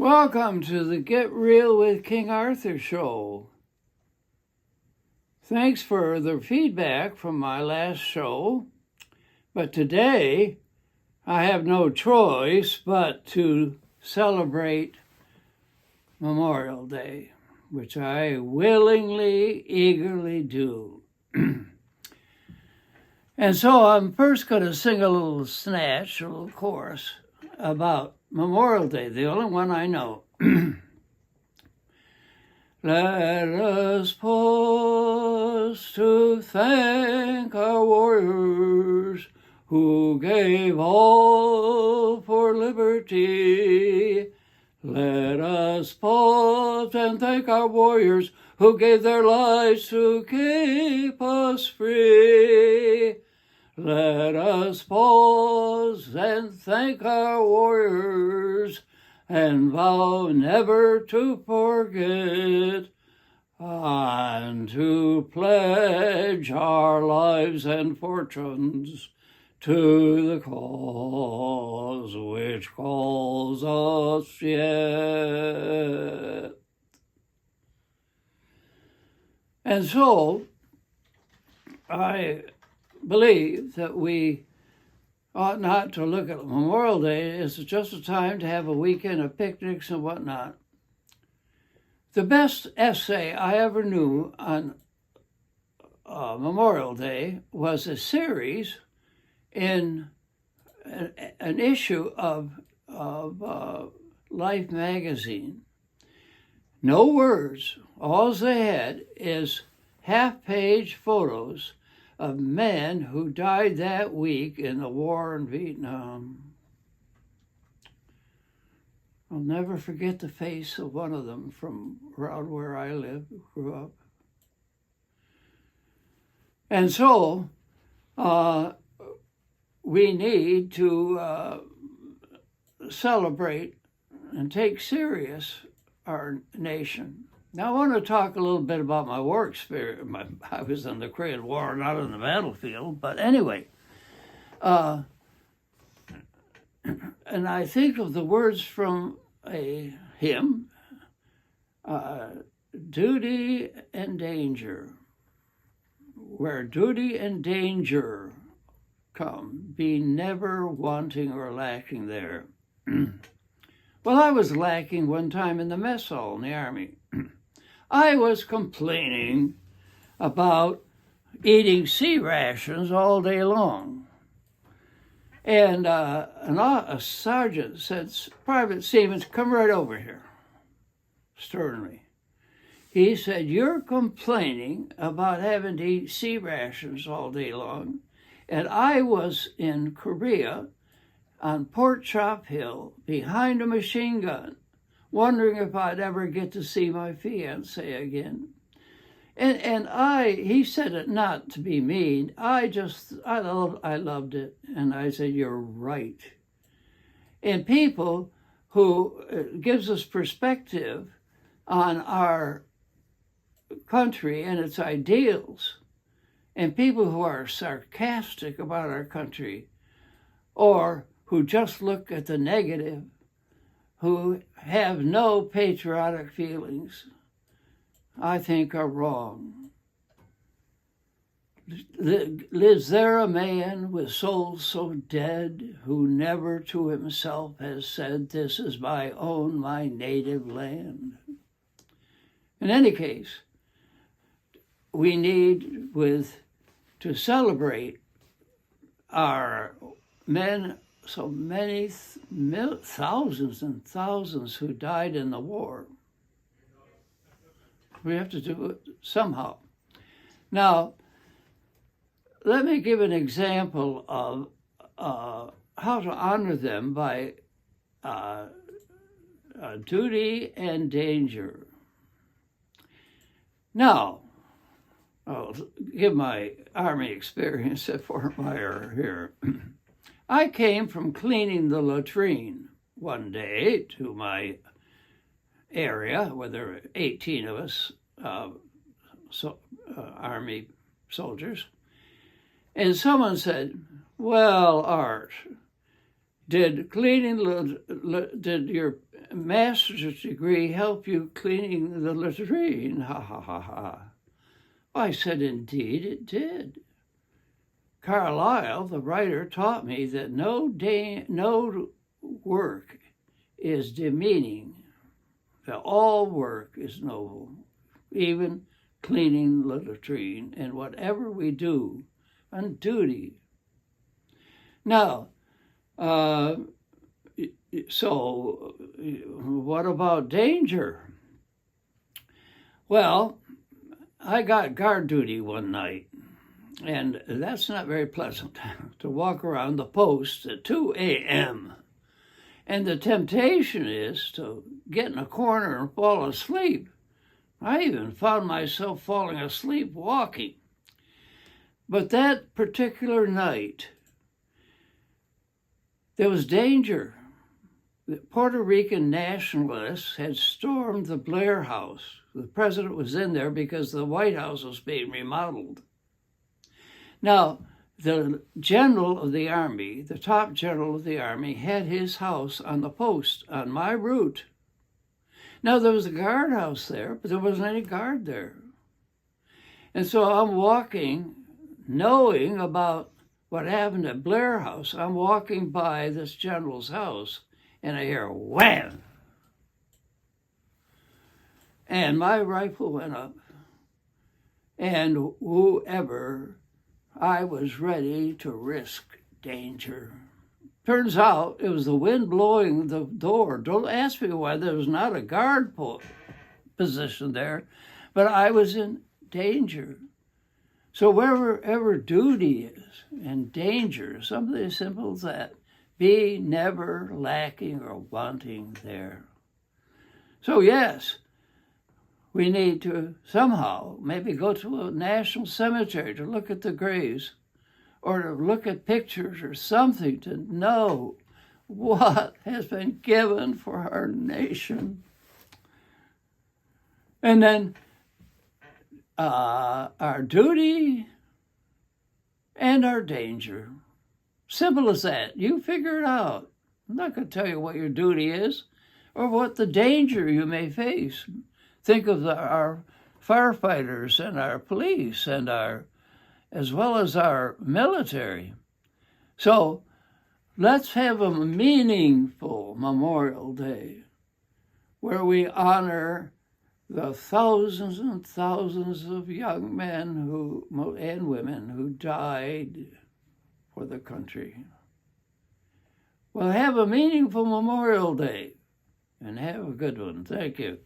Welcome to the Get Real with King Arthur show. Thanks for the feedback from my last show, but today I have no choice but to celebrate Memorial Day, which I willingly, eagerly do. And so I'm first going to sing a little snatch, a little chorus about Memorial Day, the only one I know. Let us pause to thank our warriors who gave all for liberty. Let us pause and thank our warriors who gave their lives to keep us free. Let us pause and thank our warriors and vow never to forget and to pledge our lives and fortunes to the cause which calls us yet. And so I believe that we ought not to look at Memorial Day as just a time to have a weekend of picnics and whatnot. The best essay I ever knew on Memorial Day was a series in an issue of Life magazine. No words. All they had is half-page photos of men who died that week in the war in Vietnam. I'll never forget the face of one of them from around where I grew up. And so we need to celebrate and take serious our nation. Now, I want to talk a little bit about my war experience. I was in the Korean War, not on the battlefield, but anyway. And I think of the words from a hymn, duty and danger. Where duty and danger come, be never wanting or lacking there. Well, I was lacking one time in the mess hall in the Army. I was complaining about eating C rations all day long. And a sergeant said, Private Siemens, come right over here, sternly. He said, you're complaining about having to eat C rations all day long. And I was in Korea on Port Chop Hill behind a machine gun, wondering if I'd ever get to see my fiancée again. And he said it not to be mean. I loved it. And I said, you're right. And people who gives us perspective on our country and its ideals, and people who are sarcastic about our country, or who just look at the negative, who have no patriotic feelings, I think are wrong. Lives there a man with soul so dead, who never to himself has said, this is my own, my native land? In any case, we need to celebrate our men, so many thousands and thousands who died in the war. We have to do it somehow. Now, let me give an example of how to honor them by duty and danger. Now, I'll give my Army experience at Fort Myer here. I came from cleaning the latrine one day to my area where there were 18 of us, Army soldiers. And someone said, well, Art, did your master's degree help you cleaning the latrine? Ha ha ha ha. I said, indeed it did. Carlyle, the writer, taught me that no work is demeaning, that all work is noble, even cleaning the latrine, and whatever we do on duty. Now, so what about danger? Well, I got guard duty one night, and that's not very pleasant to walk around the post at 2 a.m. And the temptation is to get in a corner and fall asleep. I even found myself falling asleep walking. But that particular night, there was danger. The Puerto Rican nationalists had stormed the Blair House. The president was in there because the White House was being remodeled. Now, the general of the army, the top general of the army, had his house on the post on my route. Now, there was a guardhouse there, but there wasn't any guard there. And so I'm walking, knowing about what happened at Blair House. I'm walking by this general's house, and I hear wham! And my rifle went up. And whoever, I was ready to risk danger. Turns out it was the wind blowing the door. Don't ask me why there was not a guard position there, but I was in danger. So wherever duty is and danger, something as simple as that, be never lacking or wanting there. So yes, we need to somehow maybe go to a national cemetery to look at the graves or to look at pictures or something to know what has been given for our nation. And then our duty and our danger. Simple as that. You figure it out. I'm not going to tell you what your duty is or what the danger you may face. Think of our firefighters and our police and as well as our military. So let's have a meaningful Memorial Day where we honor the thousands and thousands of young men and women who died for the country. Well, have a meaningful Memorial Day and have a good one. Thank you.